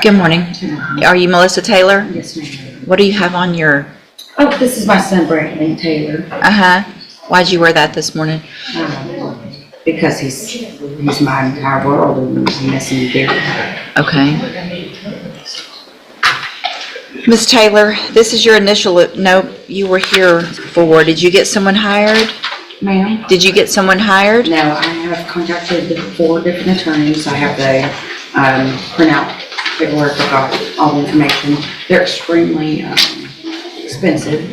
Good morning. Are you Melissa Taylor? Yes, ma'am. What do you have on your... Oh, this is my son, Brandon Taylor. Why'd you wear that this morning? Because he's my entire world and he's messing me there. Okay. Ms. Taylor, this is your initial... Nope, you were here for... Did you get someone hired? Ma'am? Did you get someone hired? No, I have contacted 4 different attorneys. I have the printout paperwork. I've got all the information. They're extremely expensive.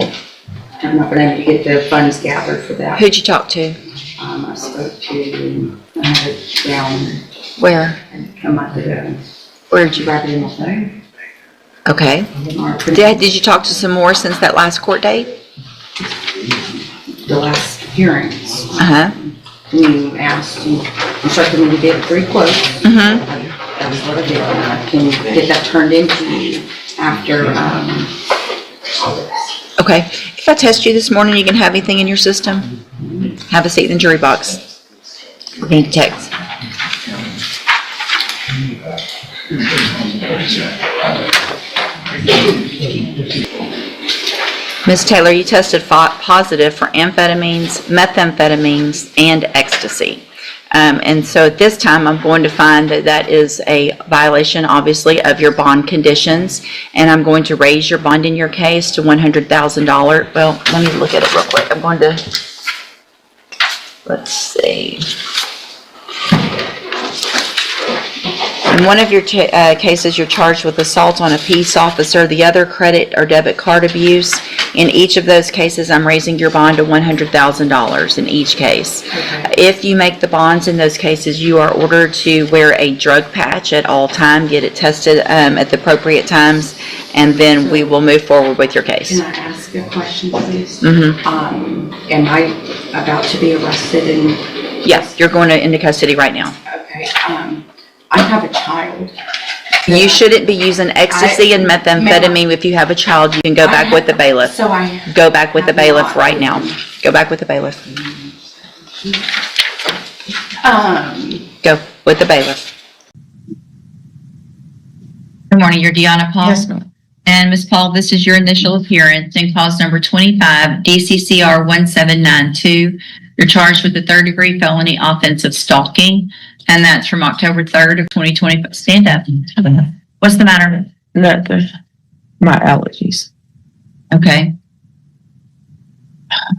I've not been able to get the funds gathered for that. Who'd you talk to? I spoke to another down Where? a month ago. Where'd you... Grab it in my phone. Okay. Did you talk to some more since that last court date? The last hearings. You asked, you instructed me to get 3 quotes. That was what I did. I can get that turned into you after, Okay. If I test you this morning, you can have anything in your system? Have a seat in the jury box. We're going to text. Ms. Taylor, you tested positive for amphetamines, methamphetamines, and ecstasy. And so at this time, I'm going to find that that is a violation, obviously, of your bond conditions. And I'm going to raise your bond in your case to $100,000. Well, let me look at it real quick. I'm going to, let's see. In one of your cases, you're charged with assault on a peace officer. The other, credit or debit card abuse. In each of those cases, I'm raising your bond to $100,000 in each case. Okay. If you make the bonds in those cases, you are ordered to wear a drug patch at all time, get it tested at the appropriate times, and then we will move forward with your case. Can I ask a question, please? Am I about to be arrested? Yes, you're going into custody right now. Okay. I have a child. You shouldn't be using ecstasy and methamphetamine. If you have a child, you can go back with the bailiff. So Go back with the bailiff right now. Go back with the bailiff. Go with the bailiff. Good morning, you're Deanna Paul? Yes, ma'am. And Ms. Paul, this is your initial appearance in cause number 25, DCCR 1792. You're charged with a 3rd-degree felony offense of stalking, and that's from October 3rd of 2020. Stand up. What's the matter? Nothing. My allergies. Okay.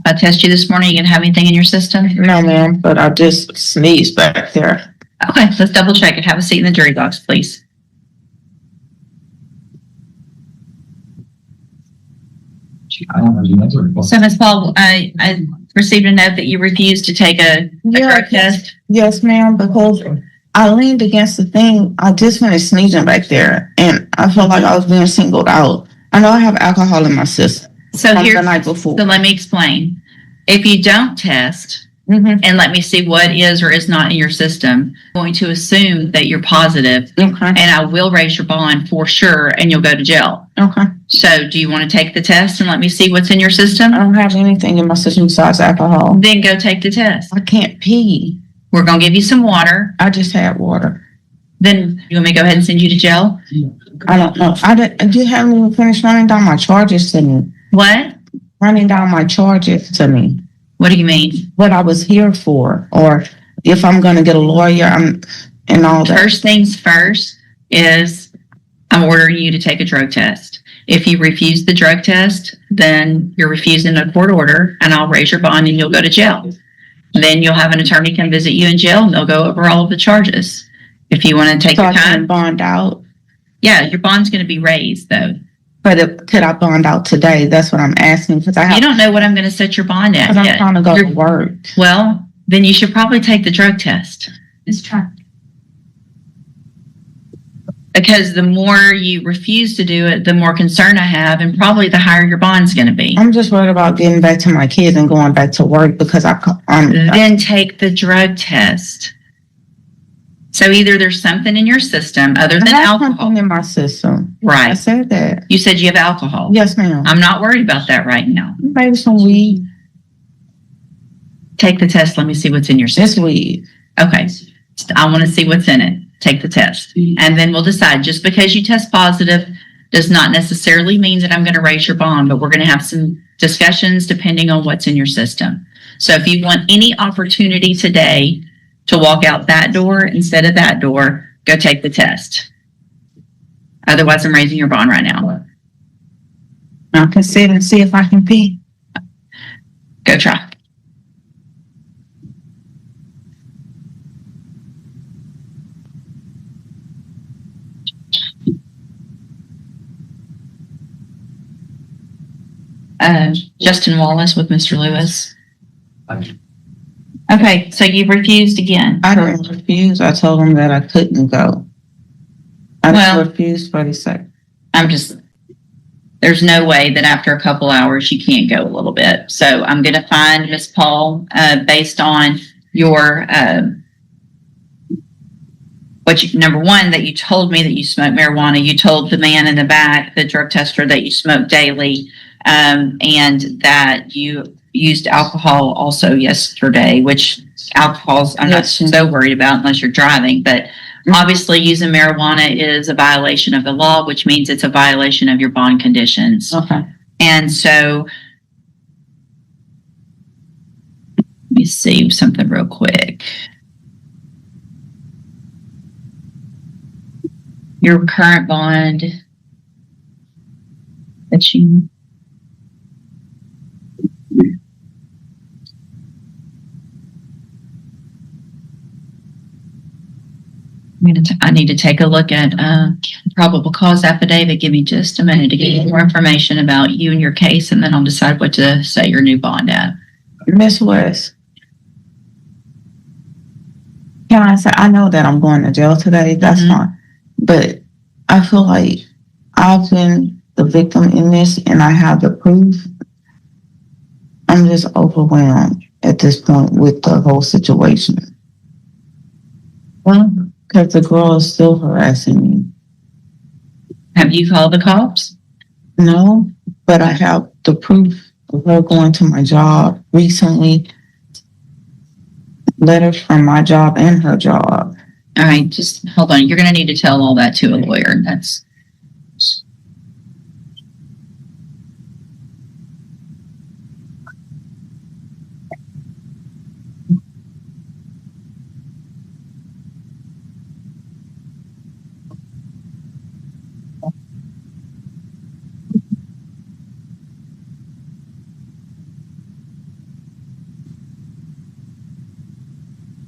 I test you this morning. You gonna have anything in your system? No, ma'am, but I just sneezed back there. Okay, let's double check it. Have a seat in the jury box, please. So, Ms. Paul, I received a note that you refused to take a drug test. Yes, ma'am, because I leaned against the thing. I just finished sneezing back there, and I felt like I was being singled out. I know I have alcohol in my system. So from here, the night before. So let me explain. If you don't test, and let me see what is or is not in your system, I'm going to assume that you're positive, Okay. and I will raise your bond for sure, and you'll go to jail. Okay. So do you want to take the test and let me see what's in your system? I don't have anything in my system besides alcohol. Then go take the test. I can't pee. We're going to give you some water. I just had water. Then you want me to go ahead and send you to jail? I don't know. You haven't even finished running down my charges to me. What? Running down my charges to me. What do you mean? What I was here for, or if I'm going to get a lawyer, and all that. First things first is I'm ordering you to take a drug test. If you refuse the drug test, then you're refusing a court order, and I'll raise your bond and you'll go to jail. Then you'll have an attorney come visit you in jail, and they'll go over all of the charges. If you want to take So your I can time. bond out. Yeah, your bond's going to be raised, though. But could I bond out today? That's what I'm asking, because You don't know what I'm going to set your bond at I'm yet. trying to go to work. Well, then you should probably take the drug test. Just try. Because the more you refuse to do it, the more concern I have, and probably the higher your bond's going to be. I'm just worried about getting back to my kids and going back to work because Then take the drug test. So either there's something in your system other than I have alcohol. something in my system. I Right. said that. You said you have alcohol. Yes, ma'am. I'm not worried about that right now. Maybe some weed. Take the test. Let me see what's in your system. Just weed. Okay. I want to see what's in it. Take the test. And then we'll decide. Just because you test positive does not necessarily mean that I'm going to raise your bond, but we're going to have some discussions depending on what's in your system. So if you want any opportunity today to walk out that door instead of that door, go take the test. Otherwise, I'm raising your bond right now. I can sit and see if I can pee. Go try. Justin Wallace with Mr. Lewis. Okay, so you've refused again. I didn't refuse. I told him that I couldn't go. I Well- refused for the second. There's no way that after a couple hours you can't go a little bit. So I'm going to find Miss Paul based on your, number one, that you told me that you smoked marijuana. You told the man in the back, the drug tester, that you smoke daily, and that you used alcohol also yesterday, which alcohol's I'm not so worried about unless you're driving, but obviously using marijuana is a violation of the law, which means it's a violation of your bond conditions. Okay. And so let me see something real quick. Your current bond that you I need to take a look at probable cause affidavit. Give me just a minute to get you more information about you and your case, and then I'll decide what to say your new bond at. Miss West, can I say, I know that I'm going to jail today. That's fine. But I feel like I've been the victim in this and I have the proof. I'm just overwhelmed at this point with the whole situation. Well, because the girl is still harassing me. Have you called the cops? No, but I have the proof of her going to my job recently. Letters from my job and her job. All right, just hold on. You're going to need to tell all that to a lawyer. That's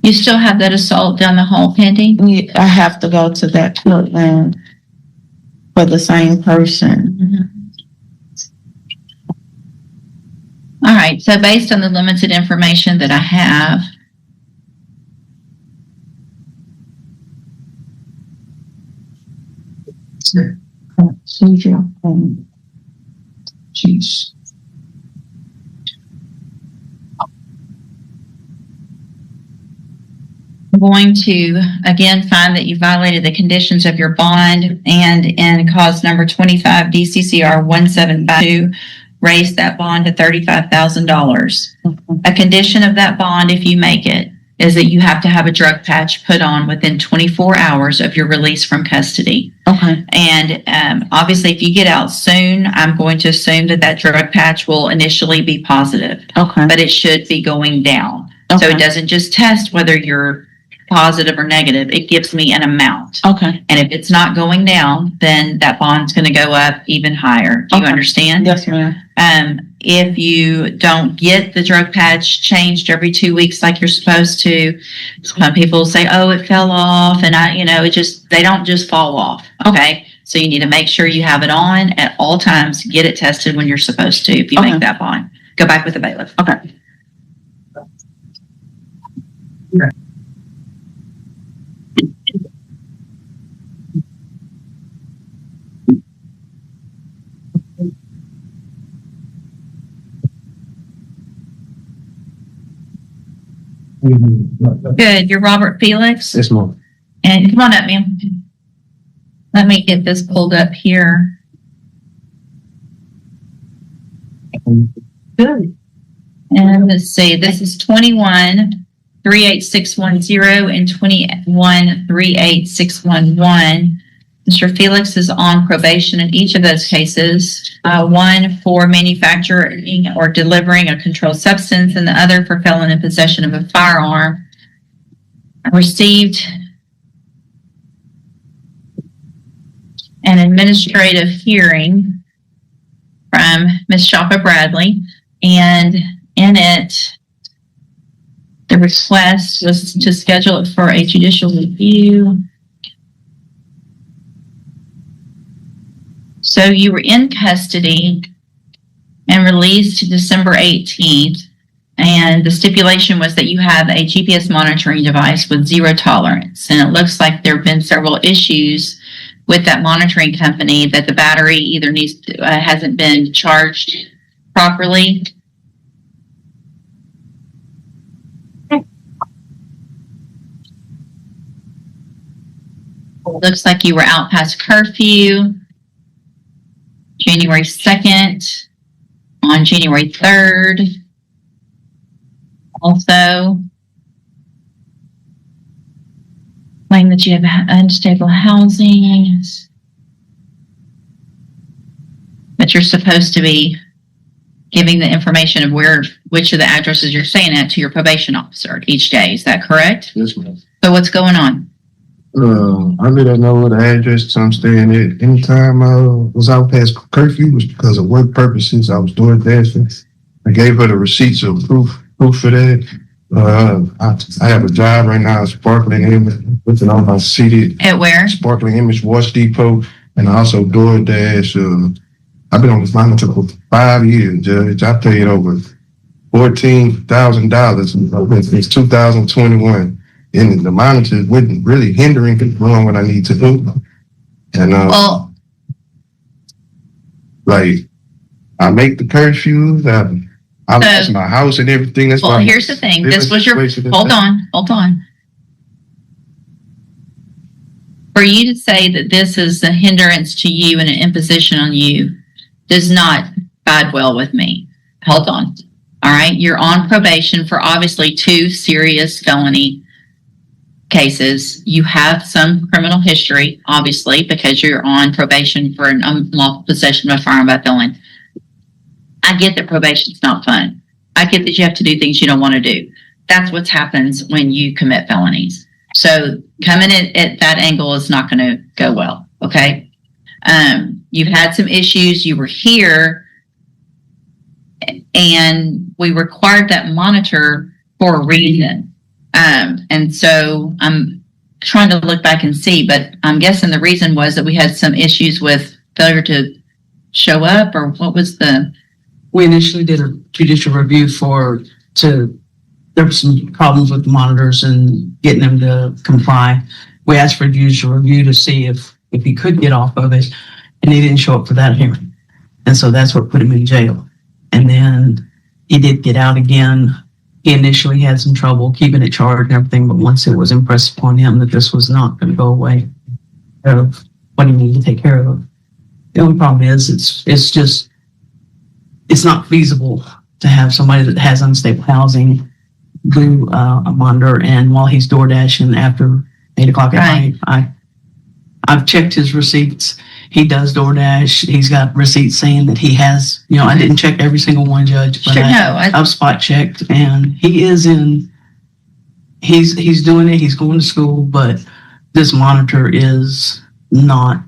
You still have that assault down the hall pending? I have to go to that courtroom for the same person. All right, so based on the limited information that I have, Jeez. I'm going to again find that you violated the conditions of your bond and in cause number 25 DCCR 1752 raise that bond to $35,000. A condition of that bond, if you make it, is that you have to have a drug patch put on within 24 hours of your release from custody. Okay. And obviously, if you get out soon, I'm going to assume that that drug patch will initially be positive, Okay. but it should be going down. Okay. So it doesn't just test whether you're positive or negative. It gives me an amount. Okay. And if it's not going down, then that bond's going to go up even higher. Do you Okay. understand? Yes, ma'am. If you don't get the drug patch changed every 2 weeks like you're supposed to, some people say, oh, it fell off. And they don't just fall off. Okay. So you need to make sure you have it on at all times. Get it tested when you're supposed to if you Okay. make that bond. Go back with the bailiff. Okay. Good. You're Robert Felix. Yes, ma'am. And come on up, ma'am. Let me get this pulled up here. Good. And let's see, this is 21 38610 and 21 38611. Mr. Felix is on probation in each of those cases, one for manufacturing or delivering a controlled substance and the other for felon in possession of a firearm. I received an administrative hearing from Ms. Shoppa Bradley, and in it, the request was to schedule it for a judicial review. So you were in custody and released December 18th, and the stipulation was that you have a GPS monitoring device with zero tolerance. And it looks like there have been several issues with that monitoring company, that the battery either hasn't been charged properly. Looks like you were out past curfew. January 2nd, on January 3rd. Also, claim that you have unstable housing, but you're supposed to be giving the information of which of the addresses you're staying at to your probation officer each day. Is that correct? Yes, ma'am. So what's going on? I let her know the address I'm staying at. Anytime I was out past curfew was because of work purposes. I was doing that. I gave her the receipts of proof for that. I have a job right now at Sparkling Image, looking on my city. At where? Sparkling Image Wash Depot, and I also DoorDash. I've been on this monitor for 5 years, Judge. I paid over $14,000 since 2021. And the monitor wasn't really hindering me doing what I need to do. And like, I make the curfews, I lost my house and everything. That's why. Here's the thing. This was your, hold on. For you to say that this is a hindrance to you and an imposition on you does not bode well with me. Hold on. All right. You're on probation for obviously 2 serious felony cases. You have some criminal history, obviously, because you're on probation for an unlawful possession of a firearm by felon. I get that probation's not fun. I get that you have to do things you don't want to do. That's what happens when you commit felonies. So coming at that angle is not going to go well. Okay. You've had some issues. You were here, and we required that monitor for a reason. And so I'm trying to look back and see, but I'm guessing the reason was that we had some issues with failure to show up, or what was the? We initially did a judicial review there were some problems with the monitors and getting them to comply. We asked for a judicial review to see if he could get off of it, and he didn't show up for that hearing. And so that's what put him in jail. And then he did get out again. He initially had some trouble keeping it charged and everything, but once it was impressed upon him that this was not going to go away of what he needed to take care of. The only problem is it's not feasible to have somebody that has unstable housing do a monitor, and while he's door dashing after 8 o'clock at night. I've checked his receipts. He does DoorDash. He's got receipts saying that he has, I didn't check every single one, Judge, but I've spot checked, and he is he's doing it. He's going to school, but this monitor is not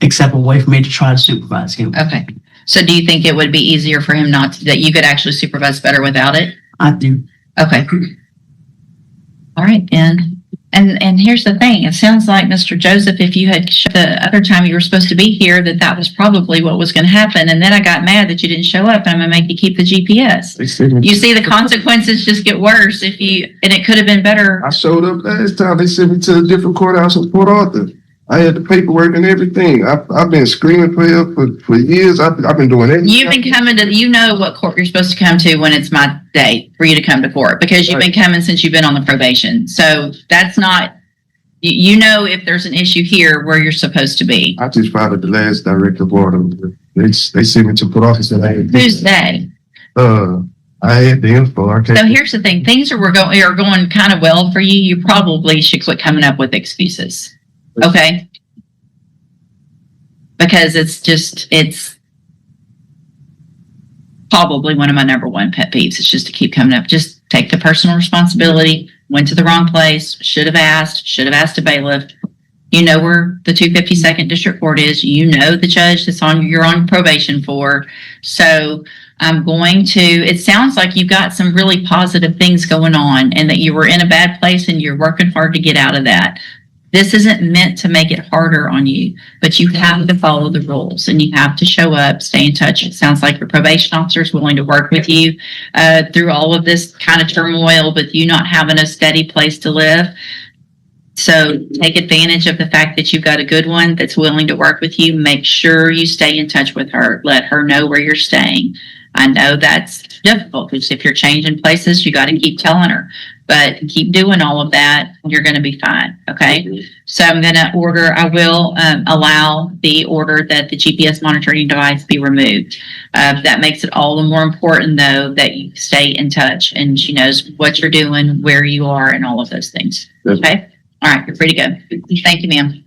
acceptable way for me to try to supervise him. Okay. So do you think it would be easier for him that you could actually supervise better without it? I do. Okay. All right. And here's the thing. It sounds like, Mr. Joseph, if you had the other time you were supposed to be here, that was probably what was going to happen. And then I got mad that you didn't show up, and I'm going to make you keep the GPS. You see, the consequences just get worse and it could have been better. I showed up last time. They sent me to a different courthouse in Port Arthur. I had the paperwork and everything. I've been screaming for help for years. I've been doing everything. You've been coming to, what court you're supposed to come to when it's my date for you to come to court, because you've been coming since you've been on the probation. So that's not, if there's an issue here where you're supposed to be. I just followed the last directive order. They sent me to Port Arthur. Who's they? I had the info. I So can't. here's the thing, things are going kind of well for you. You probably should quit coming up with excuses. Okay? Because it's probably one of my number one pet peeves. It's just to keep coming up. Just take the personal responsibility. Went to the wrong place. Should have asked a bailiff. You know where the 252nd District Court is. You know the judge that's you're on probation for. So I'm going to, it sounds like you've got some really positive things going on and that you were in a bad place and you're working hard to get out of that. This isn't meant to make it harder on you, but you have to follow the rules and you have to show up, stay in touch. It sounds like your probation officer is willing to work with you through all of this kind of turmoil, but you not having a steady place to live. So take advantage of the fact that you've got a good one that's willing to work with you. Make sure you stay in touch with her. Let her know where you're staying. I know that's difficult because if you're changing places, you got to keep telling her. But keep doing all of that, you're going to be fine. Okay. So I'm going to I will allow the order that the GPS monitoring device be removed. That makes it all the more important, though, that you stay in touch and she knows what you're doing, where you are, and all of those things. Okay. All right. You're free to go. Thank you, ma'am.